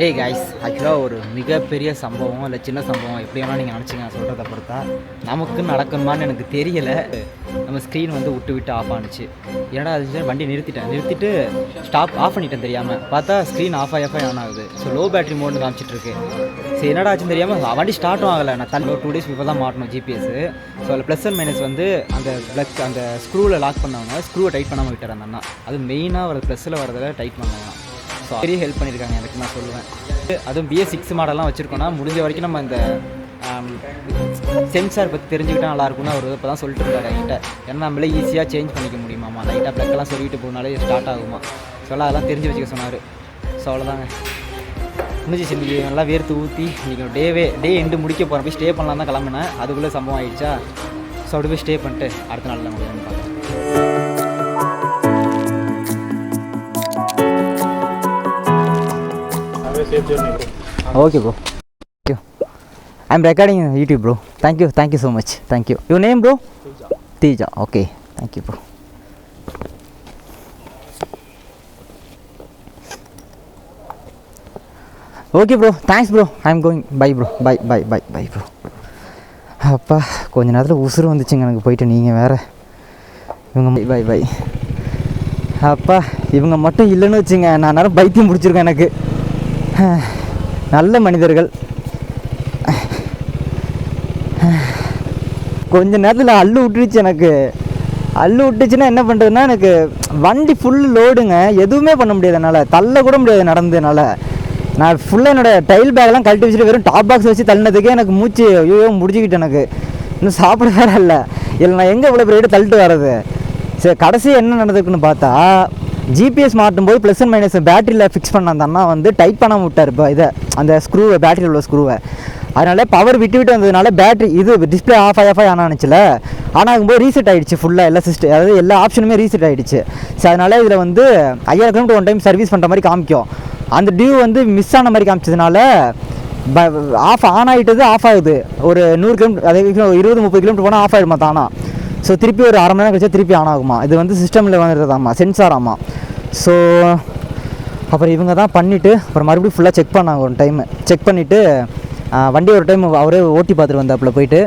ஏய் கைஸ், ஆக்சுவலாக ஒரு மிகப்பெரிய சம்பவம் இல்லை சின்ன சம்பவம் எப்படி வேணால் நீங்கள் நினச்சிங்க சொல்கிறத பொறுத்தா நமக்குன்னு நடக்கணுமான்னு எனக்கு தெரியலை. நம்ம ஸ்க்ரீன் வந்து விட்டு ஆஃப் ஆனிச்சு. ஏன்னா அது வண்டி நிறுத்திட்டு ஸ்டாப் ஆஃப் பண்ணிட்டேன் தெரியாமல். பார்த்தா ஸ்க்ரீன் ஆஃப் ஆன் ஆகுது. ஸோ லோ பேட்டரி மோட்னு காமிச்சிட்ருக்கு. சரி என்னடா ஆச்சுன்னு தெரியாமல் வண்டி ஸ்டார்ட்டும் ஆகலை. நான் தள்ளி 2 days இப்போ தான் மாட்டணும் ஜிபிஎஸ். ஸோ அதில் ப்ளஸ் அண்ட் மைனஸ் வந்து அந்த ஸ்க்ரூவில் லாக் பண்ணவங்க ஸ்க்ரூவை டைட் பண்ணாமல் விட்டுறேன் அந்த அண்ணா. அது மெயினாக ஒரு ப்ளஸில் வரதில் டைட் பண்ணாங்க. ஸோ பெரிய ஹெல்ப் பண்ணியிருக்காங்க எனக்கு, நான் சொல்லுவேன். அதுவும் BS6 மாடல்லாம் வச்சுருக்கோன்னா முடிஞ்ச வரைக்கும் நம்ம இந்த சென்சார் பற்றி தெரிஞ்சுக்கிட்டால் நல்லாயிருக்கும்னு அவர் இப்போ தான் சொல்லிட்டு இருக்காரு என்கிட்ட. ஏன்னா நம்மளே ஈஸியாக சேஞ்ச் பண்ணிக்க முடியுமாம்மா. லைட்டாக ப்ளக்கெல்லாம் சொல்லிட்டு போனாலே ஸ்டார்ட் ஆகுமா. ஸோ அதெல்லாம் தெரிஞ்சு வச்சுக்க சொன்னார். ஸோ அவ்வளோதாங்க, முடிஞ்சிச்சு. இன்றைக்கி நல்லா வேர்த்து ஊற்றி இன்றைக்கி டே எண்டு முடிக்க போகிறேன். போய் ஸ்டே பண்ணலாம் தான் கிளம்புனேன். அதுக்குள்ளே சம்பவம் ஆகிடுச்சா. ஸோ அப்படி போய் ஸ்டே பண்ணிட்டு அடுத்த நாள் தான் முடியும்னு பார்த்தேன். Okay bro, thank you. I'm recording YouTube bro. Thank you so much. Thank you. Your name bro? Teja. Okay, thank you bro. Okay bro, thanks bro. I'm going. Bye bro. Bye bro. அப்பா கொஞ்ச நேரத்தில் உசுறு வந்துச்சுங்க எனக்கு. போயிட்டு நீங்கள் வேறு இவங்க பை அப்பா இவங்க மட்டும் இல்லைன்னு வச்சுங்க நான் நேரம் பைத்தியம் பிடிச்சிருக்கேன் எனக்கு. நல்ல மனிதர்கள். கொஞ்ச நேரத்தில் அள்ளு விட்டுருச்சு எனக்கு. அள்ளு விட்டுச்சுன்னா என்ன பண்ணுறதுன்னா, எனக்கு வண்டி ஃபுல் லோடுங்க. எதுவுமே பண்ண முடியாது என்னால். தள்ள கூட முடியாது நடந்ததுனால. நான் ஃபுல்லாக என்னோடய டைல் பேக்கெல்லாம் கழட்டி வச்சுட்டு வெறும் டாப் பாக்ஸ் வச்சு தள்ளினதுக்கே எனக்கு மூச்சு ஐயோ முடிஞ்சுக்கிட்டு எனக்கு. இன்னும் சாப்பிட வேற இல்லை. இல்லை நான் எங்கே இவ்வளோ பெரிய தள்ளிட்டு வர்றது. சரி கடைசி என்ன நடந்திருக்குன்னு பார்த்தா, ஜிபிஎஸ் மாட்டும் போது ப்ளஸ் அண்ட் மைனஸ் பேட்டரியில் ஃபிக்ஸ் பண்ண அந்த அண்ணா வந்து டைட் பண்ணாமல் விட்டார். இப்போ இதை அந்த ஸ்க்ரூவை, பேட்டரியில் உள்ள ஸ்க்ரூவை. அதனால பவர் விட்டு வந்ததுனால பேட்டரி இது டிஸ்பிளே ஆஃப் ஆனாச்சுல. ஆனாகும்போது ரீசெட் ஆகிடுச்சு ஃபுல்லாக எல்லா சிஸ்டம், அதாவது எல்லா ஆப்ஷனுமே ரீசெட் ஆகிடுச்சு. ஸோ அதனால் இதில் வந்து 5000 கிலோமீட்டர் ஒன் டைம் சர்வீஸ் பண்ணுற மாதிரி காமிக்கும். அந்த டியூ வந்து மிஸ் ஆன மாதிரி காமிச்சதுனால ஆஃப் ஆஃப் ஆகுது. ஒரு 100 கிலோமீட்டர், அதே 20-30 கிலோமீட்டர் போனால் ஆஃப் ஆகிடுமா தானா. ஸோ திருப்பி ஒரு அரை மணி நேரம் கழிச்சா திருப்பி ஆன் ஆகுமா. இது வந்து சிஸ்டமில் வந்துடுறதாம்மா, சென்சார் ஆமாம். ஸோ அப்புறம் இவங்க தான் பண்ணிவிட்டு அப்புறம் மறுபடியும் ஃபுல்லாக செக் பண்ணாங்க. ஒரு டைம் செக் பண்ணிவிட்டு வண்டி ஒரு டைம் அவரே ஓட்டி பார்த்துட்டு வந்தாப்பில் போயிட்டு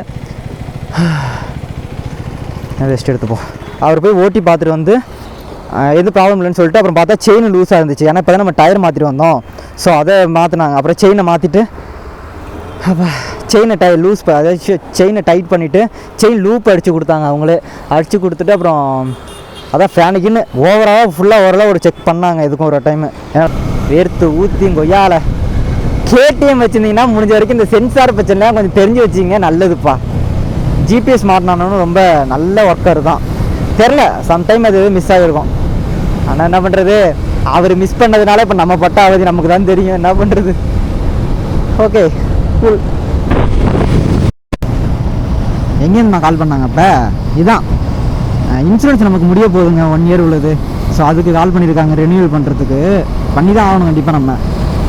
ரெஸ்ட் எடுத்துப்போம். அவர் போய் ஓட்டி பார்த்துட்டு வந்து எதுவும் ப்ராப்ளம் இல்லைன்னு சொல்லிட்டு அப்புறம் பார்த்தா செயின் லூஸாக இருந்துச்சு. ஏன்னா இப்போ தான் நம்ம டயர் மாற்றிட்டு வந்தோம். ஸோ அதை மாற்றினாங்க. அப்புறம் செயினை மாற்றிட்டு செயினை லூஸ், அதாவது செயினை டைட் பண்ணிவிட்டு செயின் லூப் அடித்து கொடுத்தாங்க. அவங்களே அடித்து கொடுத்துட்டு அப்புறம் அதான் ஃபேனுக்குன்னு ஃபுல்லாக ஒரு செக் பண்ணாங்க. இதுக்கும் ஒரு டைமு. ஏன்னா வேர்த்து ஊற்றி கொய்யால கேடிஎம் வச்சுருந்தீங்கன்னா முடிஞ்ச வரைக்கும் இந்த சென்சார் பிரச்சனைலாம் கொஞ்சம் தெரிஞ்சு வச்சிங்க, நல்லதுப்பா. ஜிபிஎஸ் மாட்டினானு ரொம்ப நல்ல ஒர்க்கர் தான். தெரில சம்டைம் அது மிஸ் ஆகிருக்கும். ஆனால் என்ன பண்ணுறது, அவர் மிஸ் பண்ணதுனால இப்போ நம்ம பட்ட அவதி நமக்கு தான் தெரியும். என்ன பண்ணுறது. Okay cool. எங்கேருந்து நான் கால் பண்ணாங்க அப்போ இதுதான் இன்சூரன்ஸ் நமக்கு முடிய போகுதுங்க, 1 year உள்ளது. ஸோ அதுக்கு கால் பண்ணியிருக்காங்க ரெனியூவல் பண்ணுறதுக்கு. பண்ணி தான் ஆகணும் கண்டிப்பாக நம்ம.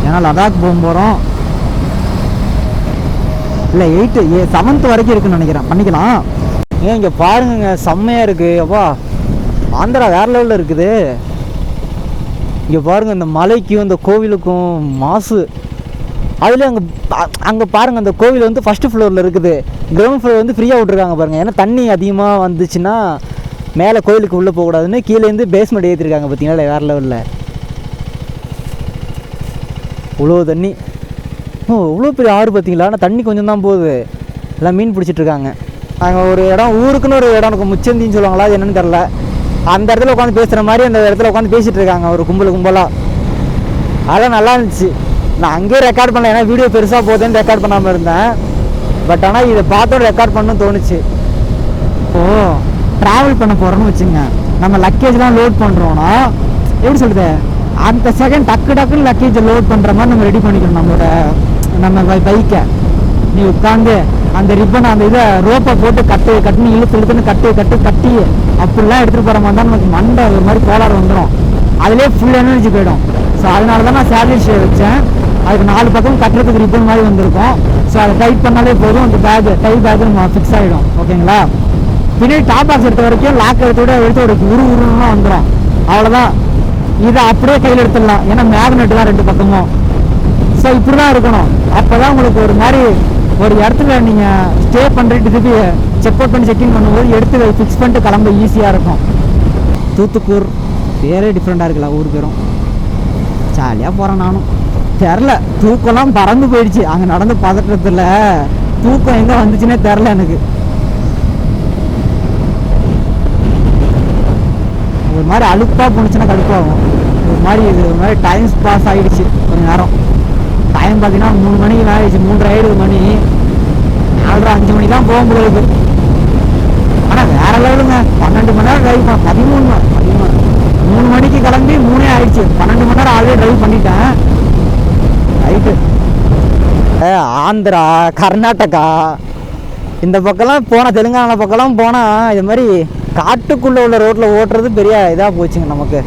ஏன்னா லடாக் போகிறோம். இல்லை 7th வரைக்கும் இருக்குன்னு நினைக்கிறேன். பண்ணிக்கலாம். ஏன் இங்கே பாருங்க செம்மையாக இருக்குது. அப்பா ஆந்திரா வேறு லெவலில் இருக்குது. இங்கே பாருங்கள் இந்த மலைக்கும் இந்த கோவிலுக்கும் மாசு. அதுலேயும் அங்கே பாருங்கள் அந்த கோவில் வந்து ஃபஸ்ட்டு ஃப்ளோரில் இருக்குது. கிரவுண்ட் ஃப்ளோர் வந்து ஃப்ரீயாக விட்ருக்காங்க பாருங்கள். ஏன்னா தண்ணி அதிகமாக வந்துச்சுன்னா மேலே கோவிலுக்கு உள்ளே போகக்கூடாதுன்னு கீழேருந்து பேஸ்மெண்ட் ஏற்றிருக்காங்க. பார்த்தீங்களா வேறு லெவலில் இவ்வளோ தண்ணி. இவ்வளோ பெரிய ஆறு பார்த்தீங்களா. ஆனால் தண்ணி கொஞ்சம் தான் போகுது. எல்லாம் மீன் பிடிச்சிட்ருக்காங்க. அங்கே ஒரு இடம், ஊருக்குன்னு ஒரு இடம் இருக்கும், முச்சந்தின்னு சொல்லுவாங்களா, அது என்னன்னு தெரில. அந்த இடத்துல உட்காந்து பேசுகிற மாதிரி அந்த இடத்துல உட்காந்து பேசிகிட்டு இருக்காங்க ஒரு கும்பலாக. அதெல்லாம் நல்லா இருந்துச்சு. நான் அங்கேயே ரெக்கார்ட் பண்ணல, ஏன்னா வீடியோ பெருசாக போகுதுன்னு ரெக்கார்ட் பண்ணாமல் இருந்தேன். பட் ஆனால் இதை பார்த்தோட ரெக்கார்ட் பண்ணணும்னு தோணுச்சு. ட்ராவல் பண்ண போகிறோன்னு வச்சுங்க, நம்ம லக்கேஜ்லாம் லோட் பண்ணுறோன்னா எப்படி சொல்கிறது, அந்த செகண்ட் டக்குன்னு லக்கேஜை லோட் பண்ணுற மாதிரி நம்ம ரெடி பண்ணிக்கணும் நம்ம பைக்கை. நீ உட்காந்து அந்த ரிப்பனை அந்த இதை ரோப்பை போட்டு கட்டுன்னு இழுத்துன்னு கட்டி அப்படிலாம் எடுத்துகிட்டு போகிற மாதிரி தான் நமக்கு மண்டை ஒரு மாதிரி கோளாறு வந்துடும். அதுலேயே ஃபுல் எனர்ஜி போயிடும். ஸோ அதனால தான் நான் சேலரி ஷே வச்சேன். அதுக்கு 4 பக்கம் கட்டுறதுக்கு ரிப்பன் மாதிரி வந்திருக்கும். ஸோ அதை டைட் பண்ணாலே போதும், அந்த டைட் பேக் நம்ம ஃபிக்ஸ் ஆகிடும். ஓகேங்களா. பின்னாடி டாப் பாக்ஸ் எடுத்த வரைக்கும் லாக் எடுத்து ஒரு உருலாம் வந்துடும். அவ்வளோதான். இதை அப்படியே கையில் எடுத்துடலாம். ஏன்னா மேக்னெட் தான் 2 பக்கமும். ஸோ இப்படி தான் இருக்கணும். அப்போ தான் உங்களுக்கு ஒரு மாதிரி ஒரு இடத்துல நீங்கள் ஸ்டே பண்ணுறதுக்கு திருப்பி செக் அவுட் பண்ணி செக்இன் பண்ணும்போது எடுத்து ஃபிக்ஸ் பண்ணிட்டு கிளம்ப ஈஸியாக இருக்கும். தூத்துக்கூர் பேரே டிஃப்ரெண்ட்டாக இருக்குல்ல ஊர் பேரும். ஜாலியாக போகிறேன் நானும். தெரில, தூக்கம்லாம் பறந்து போயிடுச்சு அங்கே நடந்து பதட்டத்தில். தூக்கம் எங்கே வந்துச்சுன்னே தெரில எனக்கு. ஒரு மாதிரி அழுப்பாக போணுச்சுன்னா கடுப்பாகும். ஒரு மாதிரி இது ஒரு மாதிரி டைம் பாஸ் ஆகிடுச்சு கொஞ்சம் நேரம். டைம் பார்த்தீங்கன்னா 3 மணிக்கு மேலே ஆகிடுச்சு. 3:30 ஆகிடுது மணி. 4:30 5 மணி தான் போக முடியாது. ஆனால் வேற லெவலுங்க. 12 மணி நேரம் ட்ரைவ் பண்ண 13 3 மணிக்கு கிளம்பி 3 ஆகிடுச்சு. 12 மணி நேரம் ஆல்ரெடி ட்ரைவ் பண்ணிட்டேன். ரைட்டு. ஆந்திரா, கர்நாடகா இந்த பக்கம்லாம் போனால், தெலுங்கானா பக்கம்லாம் போனால் இது மாதிரி காட்டுக்குள்ளே உள்ள ரோட்டில் ஓட்டுறது பெரிய இதாக போச்சுங்க நமக்கு.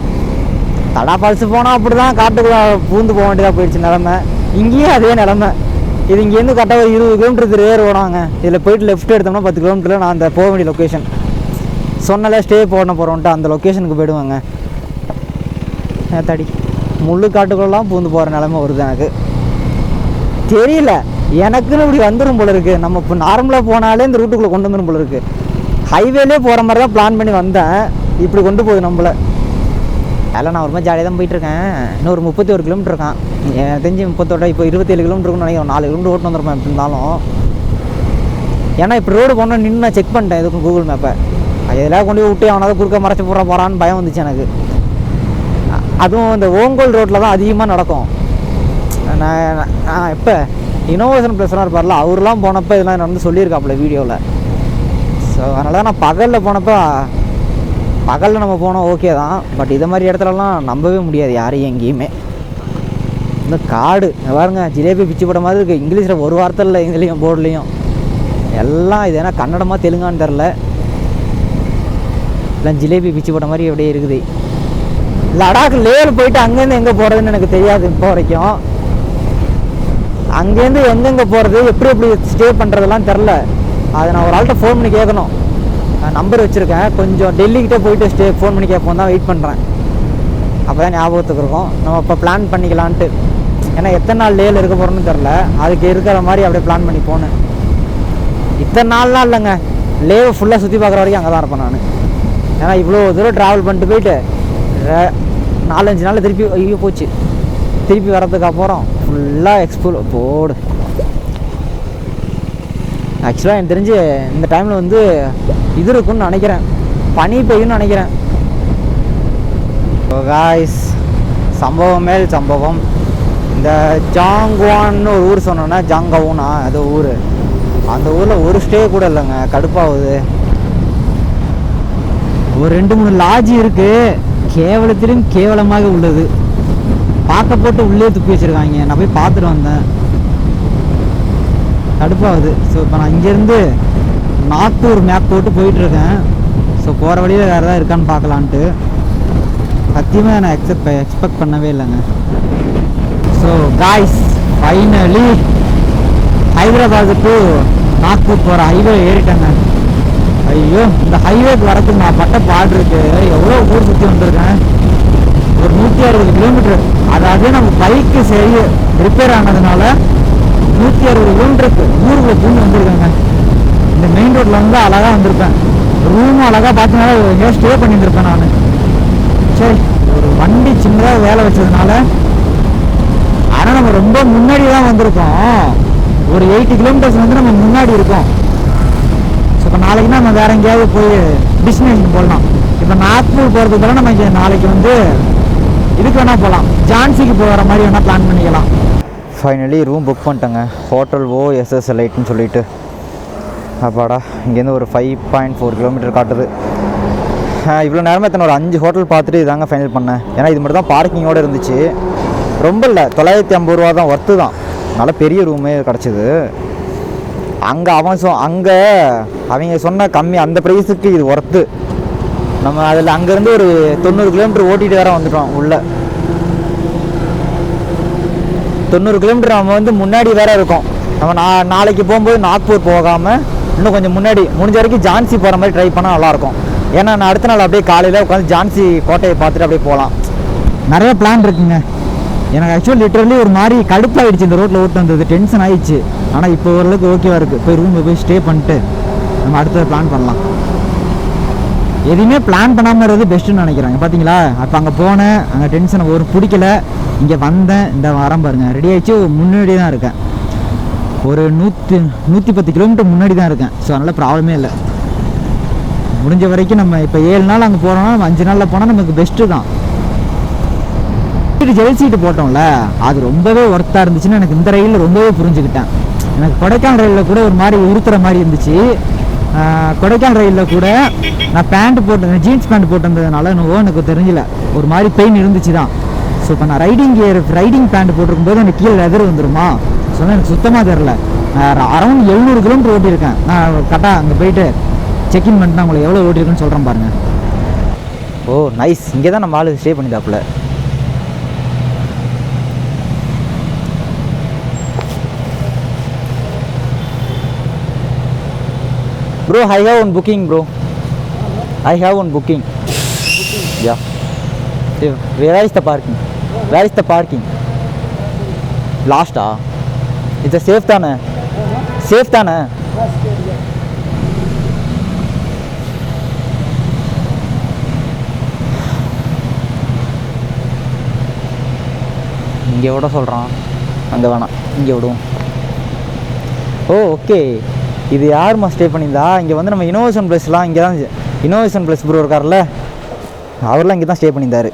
தடா ஃபால்ஸு போனால் அப்படி தான் காட்டுக்குள்ளே பூந்து போக வேண்டியதாக போயிடுச்சு நிலமை. இங்கேயும் அதே நிலமை. இது இங்கேருந்து கரெக்டாக ஒரு 20 கிலோமீட்டர் ரேர் ஓடாங்க. இதில் போயிட்டு லெஃப்ட் எடுத்தோம்னா 10 கிலோமீட்டரில் நான் அந்த போக வேண்டிய லொக்கேஷன் சொன்னாலே ஸ்டே போட போகிறோன்ட்டு அந்த லொக்கேஷனுக்கு போயிடுவாங்க. தடி முள்ளு காட்டுக்குள்ளெல்லாம் பூந்து போகிற நிலமை வருது எனக்கு. தெரியல, எனக்குன்னு இப்படி வந்துடும் போல இருக்குது. நம்ம இப்போ நார்மலாக போனாலே இந்த ரூட்டுக்குள்ளே கொண்டு வந்துடும் போல இருக்குது. ஹைவேலே போகிற மாதிரி தான் பிளான் பண்ணி வந்தேன். இப்படி கொண்டு போகுது நம்மளை. அதில் நான் ஒரு மாதிரி ஜாலியாக தான் போயிட்டுருக்கேன். இன்னும் ஒரு 31 கிலோமீட்டர் இருக்கான். எனக்கு தெரிஞ்சு 38 இப்போ 27 கிலோமீட்டர் இருக்குன்னு நினைக்கிறேன். 4 கிலோமீட்டர் ஓட்டு வந்துருப்பேன் எப்படி இருந்தாலும். ஏன்னா இப்போ ரோடு போனால் நின்று நான் செக் பண்ணிட்டேன் இதுக்கும் கூகுள் மேப்பை. எதெல்லாம் கொண்டு போய் விட்டு அவனாவது குறுக்க மறைச்சி போகிறான்னு பயம் வந்துச்சு எனக்கு. அதுவும் இந்த ஓங்கோல் ரோட்டில் தான் அதிகமாக நடக்கும். நான் இப்போ இனோவேஷன் ப்ளஸ்லாம் இருப்பார்ல, அவர்லாம் போனப்போ இதெல்லாம் நடந்து சொல்லியிருக்காப்புல வீடியோவில். ஸோ அதனால தான் நான் பகலில் போனப்போ, பகலில் நம்ம போனோம் ஓகே தான். பட் இதை மாதிரி இடத்துலலாம் நம்பவே முடியாது யாரையும் எங்கேயுமே. இந்த காடு பாருங்க, ஜிலேபி பிச்சு போட மாதிரி இருக்குது. இங்கிலீஷில் ஒரு வார்த்தை இல்லை எங்கேயும் போர்ட்லேயும். எல்லாம் இது ஏன்னா கன்னடமாக தெலுங்கான்னு தெரில. எல்லாம் ஜிலேபி பிச்சு போட்ட மாதிரி அப்படியே இருக்குது. லடாக் லேவில் போயிட்டு அங்கேருந்து எங்கே போகிறதுன்னு எனக்கு தெரியாது இப்போ வரைக்கும். அங்கேருந்து எங்கெங்கே போகிறது, எப்படி ஸ்டே பண்ணுறதெல்லாம் தெரில. அதை நான் ஒரு ஆள்கிட்ட ஃபோன் பண்ணி கேட்கணும். நான் நம்பர் வச்சுருக்கேன். கொஞ்சம் டெல்லிக்கிட்டே போயிட்டு ஃபோன் பண்ணி கேட்போம் தான் வெயிட் பண்ணுறேன். அப்போ தான் ஞாபகத்துக்கு இருக்கும். நம்ம இப்போ பிளான் பண்ணிக்கலான்ட்டு. ஏன்னா எத்தனை நாள் லேவில் இருக்க போகிறோன்னு தெரில. அதுக்கு இருக்கிற மாதிரி அப்படியே பிளான் பண்ணி போனேன். இத்தனை நாள்லாம் இல்லைங்க, லேவை ஃபுல்லாக சுற்றி பார்க்குற வரைக்கும் அங்கே தான் இருப்பேன் நான். ஏன்னா இவ்வளோ தூரம் ட்ராவல் பண்ணிட்டு போயிட்டு 4-5 நாளில் திருப்பி ஐயோ போச்சு. திருப்பி வரதுக்கு அப்புறம் ஃபுல்லாக எக்ஸ்ப்ளோர் போடு. ஆக்சுவலாக எனக்கு தெரிஞ்சு இந்த டைமில் வந்து இது இருக்குன்னு நினைக்கிறேன், பனி பெய்யும்னு நினைக்கிறேன். காய்ஸ், சம்பவம் மேல் சம்பவம். இந்த ஜாங்குவான்னு ஒரு ஊர் சொன்னோன்னா, ஜாங்கவுனா அது ஊர். அந்த ஊரில் ஒரு ஸ்டே கூட இல்லைங்க, கடுப்பாகுது. ஒரு 2-3 லாட்ஜ் இருக்குது, கேவலத்திலும் கேவலமாக உள்ளது. பார்க்க போட்டு உள்ளே துப்பி வச்சுருக்காங்க. நான் போய் பார்த்துட்டு வந்தேன், கடுப்பாகுது. ஸோ இப்போ நான் இங்கேருந்து நாக்பூர் மேப் போட்டு போயிட்டுருக்கேன். ஸோ போகிற வழியில் வேறு ஏதாவது இருக்கான்னு பார்க்கலான்ட்டு. சத்தியமாக நான் எக்ஸ்பெக்ட் பண்ணவே இல்லைங்க. So guys, finally Hyderabad to Nagpur போகிற ஹைவே ஏறிட்டேங்க. ஐயோ, இந்த ஹைவேக்கு வரதுக்கு நான் பட்ட பாடு இருக்கு. எவ்வளோ ஊர் சுற்றி வந்திருக்கேன். ஒரு 160 கிலோமீட்டர். அதாவது நம்ம பைக்கு சரி ரிப்பேர் ஆனதுனால 160 கிலோமீட்டருக்கு ஊருக்குள்ள பூந்து வந்திருக்காங்க. இந்த மெயின் ரோட்டில் வந்து அழகாக வந்திருப்பேன். ரூமும் அழகாக பார்த்தனால எங்கேயோ ஸ்டே பண்ணியிருந்திருப்பேன் நான். சரி, ஒரு வண்டி சின்னதாக வேலை வச்சதுனால. ஆனால் நம்ம ரொம்ப முன்னாடி தான் வந்திருக்கோம். ஒரு 80 கிலோமீட்டர்ஸ் வந்து நம்ம முன்னாடி இருக்கோம். ஸோ இப்போ நாளைக்குன்னா நம்ம வேறு எங்கேயாவது போய் டெஸ்டினேஷன் போடலாம். இப்போ நாக்பூர் போகிறதுக்கு பதிலாக நம்ம இங்கே நாளைக்கு வந்து இதுக்கு வேணால் போகலாம், ஜான்சிக்கு போகிற மாதிரி வேணால் பிளான் பண்ணிக்கலாம். ஃபைனலி ரூம் புக் பண்ணிட்டேங்க. ஹோட்டல் OSS எலைட்னு சொல்லிட்டு. அப்பாடா, இங்கேருந்து ஒரு 5.4 கிலோமீட்டர் காட்டுது. இவ்வளோ நேரமாக எத்தனை ஒரு 5 ஹோட்டல் பார்த்துட்டு இதாங்க ஃபைனல் பண்ணேன். ஏன்னா இது மட்டும் தான் பார்க்கிங்கோடு இருந்துச்சு. ரொம்ப இல்லை, 950 ரூபா தான், ஒர்த்து தான். நல்ல பெரிய ரூமே கிடச்சிது. அங்கே அங்கே அவங்க சொன்ன கம்மி அந்த ப்ரைஸுக்கு இது ஒர்த்து. நம்ம அதில் அங்கேருந்து ஒரு 90 கிலோமீட்டர் ஓட்டிகிட்டு வேறு வந்துட்டோம். உள்ள 90 கிலோமீட்டர் நம்ம வந்து முன்னாடி வேறு இருக்கோம். நம்ம நாளைக்கு போகும்போது நாக்பூர் போகாமல் இன்னும் கொஞ்சம் முன்னாடி முடிஞ்ச வரைக்கும் ஜான்சி போகிற மாதிரி ட்ரை பண்ணால் நல்லாயிருக்கும். ஏன்னா நான் அடுத்த நாள் அப்படியே காலையில் உட்காந்து ஜான்சி கோட்டையை பார்த்துட்டு அப்படியே போகலாம். நிறைய பிளான் இருக்குங்க. எனக்கு ஆக்சுவலி லிட்டரலி ஒரு மாதிரி கடுப்பாயிடுச்சு இந்த ரோட்டில் ஓட்டு வந்தது, டென்ஷன் ஆயிடுச்சு. ஆனால் இப்போ ஓரளவுக்கு ஓகேவா இருக்குது. போய் ரூமில் போய் ஸ்டே பண்ணிட்டு நம்ம அடுத்தது பிளான் பண்ணலாம். எதுவுமே பிளான் பண்ணாமல் இருக்கிறது பெஸ்ட்டுன்னு நினைக்கிறேன். பார்த்தீங்களா, அப்போ அங்கே போனேன், அங்கே டென்ஷனை ஒரு பிடிக்கல, இங்கே வந்தேன், இந்த வாரம் பாருங்கள் ரெடி ஆகிடுச்சு. முன்னாடி தான் இருக்கேன், ஒரு 110 கிலோமீட்டர் முன்னாடி தான் இருக்கேன். ஸோ அதனால் ப்ராப்ளமே இல்லை. முடிஞ்ச வரைக்கும் நம்ம இப்போ 7 நாள் அங்கே போகிறோம்னா நம்ம 5 நாளில் போனால் நமக்கு பெஸ்ட்டு தான். ஜெல் சீட்டு போட்டோம்ல, அது ரொம்பவே ஒர்த்தாக இருந்துச்சுன்னு எனக்கு இந்த ரயிலில் ரொம்பவே புரிஞ்சுக்கிட்டேன். எனக்கு கொடைக்கானல் ரயிலில் கூட ஒரு மாதிரி உறுத்துற மாதிரி இருந்துச்சு. கொடைக்கானல் ரயிலில் கூட நான் பேண்ட் போட்டு ஜீன்ஸ் பேண்ட் போட்டிருந்ததுனால எனக்கு தெரியல, ஒரு மாதிரி பெயின் இருந்துச்சு தான். ஸோ இப்போ நான் ரைடிங் பேண்ட் போட்டிருக்கும்போது எனக்கு கீழே லெதர் வந்துருமா, சொன்னால் எனக்கு சுத்தமாக தெரில. நான் அரௌண்ட் 700 கிலோமீட்டர் ஓட்டியிருக்கேன். நான் கரெக்டாக அங்கே போயிட்டு செக்இன் பண்ணிட்டு உங்களுக்கு எவ்வளோ ஓட்டியிருக்குன்னு சொல்கிறேன் பாருங்கள். ஓ நைஸ், இங்கே தான் நம்ம ஆளு stay பண்ணிதாப்புல. Bro, I have one booking, bro. I have one booking. Yeah. Where is the parking? Where is the parking? Last ah. It's a safe thana. Safe thana. இங்கே விட சொல்கிறான், அங்கே வேணாம், இங்கே விடுவோம். ஓ ஓகே, இது யாருமா ஸ்டே பண்ணியிருந்தா? இங்கே வந்து நம்ம இனோவேஷன் ப்ளஸ்லாம் இங்கே தான், இனோவேஷன் ப்ளஸ் ப்ரோ இருக்கார்ல, அவர்லாம் இங்கே தான் ஸ்டே பண்ணியிருந்தார்.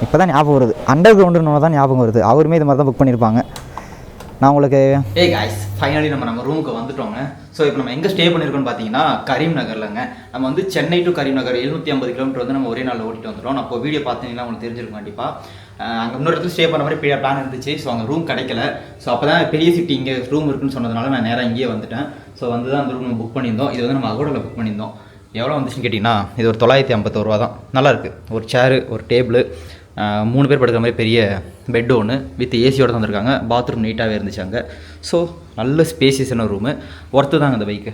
இப்போ தான் ஞாபகம் வருது, அண்டர் கிரவுண்டுன்னு தான் ஞாபகம் வருது. அவருமே இது மாதிரி தான் புக் பண்ணியிருப்பாங்க. நான் உங்களுக்கு காய்ஸ் ஃபைனலி நம்ம ரூமுக்கு வந்துட்டோங்க. ஸோ இப்போ நம்ம எங்கே ஸ்டே பண்ணியிருக்கோம்னு பார்த்தீங்கன்னா கரீம் நகர்லங்க. நம்ம வந்து Chennai to Karimnagar 750 kilometre வந்து நம்ம ஒரே நாளில் ஓட்டிட்டு வந்துட்டோம். நான் இப்போ வீடியோ பார்த்தீங்கன்னா உங்களுக்கு தெரிஞ்சிருக்கும் கண்டிப்பாக. அங்கே இன்னொரு இடத்துல ஸ்டே பண்ண மாதிரி பெரிய பிளான் இருந்துச்சு. ஸோ அங்கே ரூம் கிடைக்கல. ஸோ அப்போ தான் பெரிய சிட்டி இங்கே ரூம் இருக்குன்னு சொன்னதுனால நான் நேராக இங்கேயே வந்துட்டேன். ஸோ வந்து தான் அந்த ரூம் புக் பண்ணியிருந்தோம். இது வந்து நம்ம அகோடாவில் புக் பண்ணியிருந்தோம். எவ்வளோ வந்துச்சுன்னு கேட்டிங்கன்னா இது ஒரு 951 ரூபா தான். நல்லாயிருக்கு. ஒரு சேரு, ஒரு டேபிள், 3 பேர் படுக்கிற மாதிரி பெரிய பெட்டு ஒன்று வித் ஏசியோடு தந்துருக்காங்க. பாத்ரூம் நீட்டாகவே இருந்துச்சு அங்கே. ஸோ நல்ல ஸ்பேசியஸான ரூமு, ஒர்த்து தாங்க அந்த பைக்கு.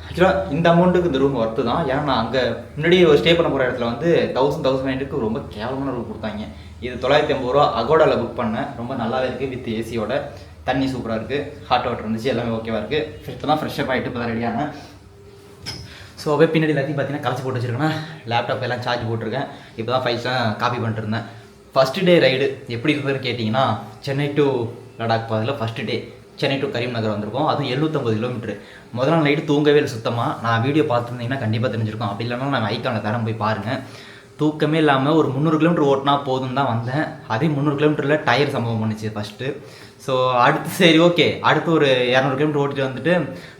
ஆக்சுவலாக இந்த அமௌண்ட்டுக்கு இந்த ரூம் ஒர்த்து தான். ஏன்னா நான் அங்கே முன்னாடி ஒரு ஸ்டே பண்ண போகிற இடத்துல வந்து 1000 ரொம்ப கேவலமான ரூம் கொடுத்தாங்க. இது 950 ரூபா அகோடாவில் புக் பண்ணேன். ரொம்ப நல்லாவே இருக்குது வித் ஏசியோட. தண்ணி சூப்பராக இருக்குது, ஹாட் வாட்டர் இருந்துச்சு, எல்லாமே ஓகேவாக இருக்குது. இப்போ தான் ஃப்ரெஷ்ஷப் ஆகிட்டு இப்போ தான் ரெடியானேன். ஸோ அப்படியே பின்னாடி எல்லாத்தையும் பார்த்தீங்கன்னா கலச்சி போட்டு வச்சுருக்கேன்னா லேப்டாப் எல்லாம் சார்ஜ் போட்டிருக்கேன். இப்போ தான் ஃபைல்ஸ்லாம் காப்பி பண்ணிட்டுருந்தேன். ஃபஸ்ட்டு டே ரைடு எப்படி இருக்குதுன்னு கேட்டிங்கன்னா, சென்னை டு லடாக் பாதையில் ஃபஸ்ட்டு டே சென்னை டு கரீம் நகர் வந்திருக்கோம். அதுவும் 750 கிலோமீட்டர். முதல் நாள் நைட்டு தூங்கவே இல்லை சுத்தமாக. நான் வீடியோ பார்த்துருந்தீங்கன்னா கண்டிப்பாக தெரிஞ்சிருக்கும். அப்படி இல்லைனா நான் ஐக்கான தரம் போய் பாருங்கள். தூக்கமே இல்லாமல் ஒரு 300 கிலோமீட்டர் ஓட்டினா போதும் தான் வந்தேன். அதே 300 கிலோமீட்டரில் டயர் சம்பவம் பண்ணிச்சு ஃபஸ்ட்டு. ஸோ அடுத்து சரி ஓகே, அடுத்து ஒரு 200 கிலோமீட்டர் ஓட்டிட்டு வந்துட்டு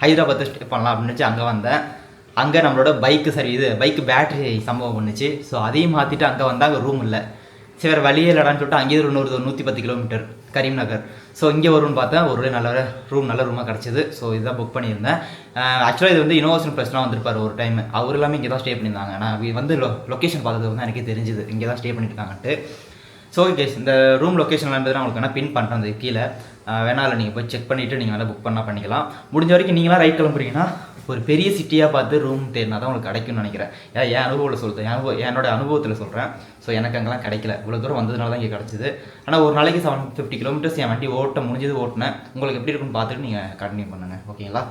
ஹைதராபாத்தை ஸ்டே பண்ணலாம் அப்படின்னு வச்சு அங்கே வந்தேன். அங்கே நம்மளோட பைக்கு பைக்கு பேட்டரி சம்பவம் பண்ணுச்சு. ஸோ அதையும் மாற்றிட்டு அங்கே வந்தால் அங்கே ரூம் இல்லை. சரி வேறு வழியே இல்லைடான்னு சொல்லிட்டு அங்கேயே ஒரு 110 கிலோமீட்டர் கரீம் நகர். ஸோ இங்கே வரும்னு பார்த்தேன். ஒரு நல்ல ரூமாக கிடச்சிது. ஸோ இதுதான் புக் பண்ணியிருந்தேன். ஆக்சுவலாக இது வந்து இனோவேஷன் ப்ளஸ்லாம் வந்திருப்பார் ஒரு டைம். அவர் எல்லாமே இங்கே தான் ஸ்டே பண்ணியிருந்தாங்க. நான் வந்து லொக்கேஷன் பார்த்தது வந்து எனக்கே தெரிஞ்சுது இங்கே தான் ஸ்டே பண்ணியிருக்காங்கன்ட்டு. ஸோ ஓகே, இந்த ரூம் லொக்கேஷன் நான் உங்களுக்கு வேணால் பின் பண்ணுறேன் அந்த கீழே. வேணாலும் நீங்கள் போய் செக் பண்ணிவிட்டு நீங்கள் வேணால் புக் பண்ணிக்கலாம். முடிஞ்ச வரைக்கும் நீங்களாம் ரைட் கிளம்புறீங்கன்னா ஒரு பெரிய சிட்டியாக பார்த்து ரூம் தேடினா தான் உங்களுக்கு கிடைக்கும்னு நினைக்கிறேன். என் அனுபவத்தில் சொல்கிறேன், என்னோட அனுபவத்தில் சொல்கிறேன். ஸோ எனக்கு அங்கெல்லாம் கிடைக்கல. இவ்வளோ தூரம் வந்ததுனால தான் இங்கே கிடச்சிது. ஆனால் ஒரு நாளைக்கு 750 கிலோமீட்டர்ஸ் என் வண்டி ஓட்ட முடிஞ்சது ஓட்டினேன். உங்களுக்கு எப்படி இருக்குன்னு பார்த்துட்டு நீங்கள் கண்டினியூ பண்ணுங்கள். ஓகேங்களா?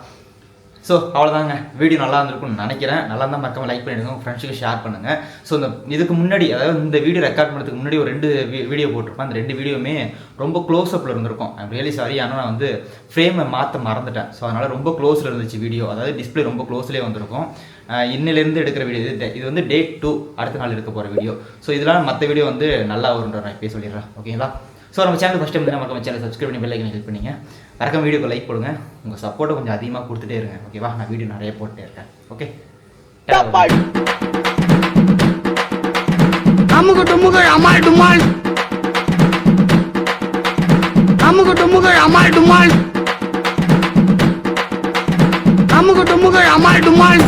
ஸோ அவ்வளோதாங்க. வீடியோ நல்லா இருந்திருக்கும்னு நினைக்கிறேன். நல்லா இருந்தால் மறக்காமல் லைக் பண்ணிவிடுங்க, உங்கள் ஃப்ரெண்ட்ஸுக்கு ஷேர் பண்ணுங்கள். ஸோ இதுக்கு முன்னாடி, அதாவது இந்த வீடியோ ரெக்கார்ட் பண்ணுறதுக்கு முன்னாடி ஒரு 2 வீடியோ போட்டிருப்பேன். அந்த 2 வீடியோவுமே ரொம்ப க்ளோஸ்அப்பில் இருந்திருக்கும். I'm really sorry. ஆனால் நான் வந்து ஃப்ரேமை மாற்ற மறந்துட்டேன். ஸோ அதனால் ரொம்ப க்ளோஸில் இருந்துச்சு வீடியோ. அதாவது டிஸ்பிளே ரொம்ப க்ளோஸ்லேயே வந்திருக்கும். இன்னிலேருந்து எடுக்கிற வீடியோ இது வந்து டே 2 அடுத்த நாள் எடுக்க போகிற வீடியோ. ஸோ இதெல்லாம் மற்ற வீடியோ வந்து நல்லா வரும்ன்ற நான் இப்போயே சொல்லிடுறேன். ஓகேங்களா? ஸோ நம்ம சேனல் ஃபஸ்ட் டைம் தான் நம்ம சேனல் சப்ஸ்கிரைப் பண்ணி பெல் ஐக்கனை கிளிக் பண்ணிங்க. மறக்காம வீடியோக்கு லைக் கொடுங்க. உங்கள் சப்போர்ட்டை கொஞ்சம் அதிகமாக கொடுத்துட்டே இருங்க. ஓகேவா? நான் வீடியோ நிறைய போட்டுட்டே இருக்கேன். ஓகே, அமுகு டுமுகள் அமால் டுமால், அமுகு டுமுகள் அமால் டுமால், அமுகு டுமுகள் அமால் டுமால்.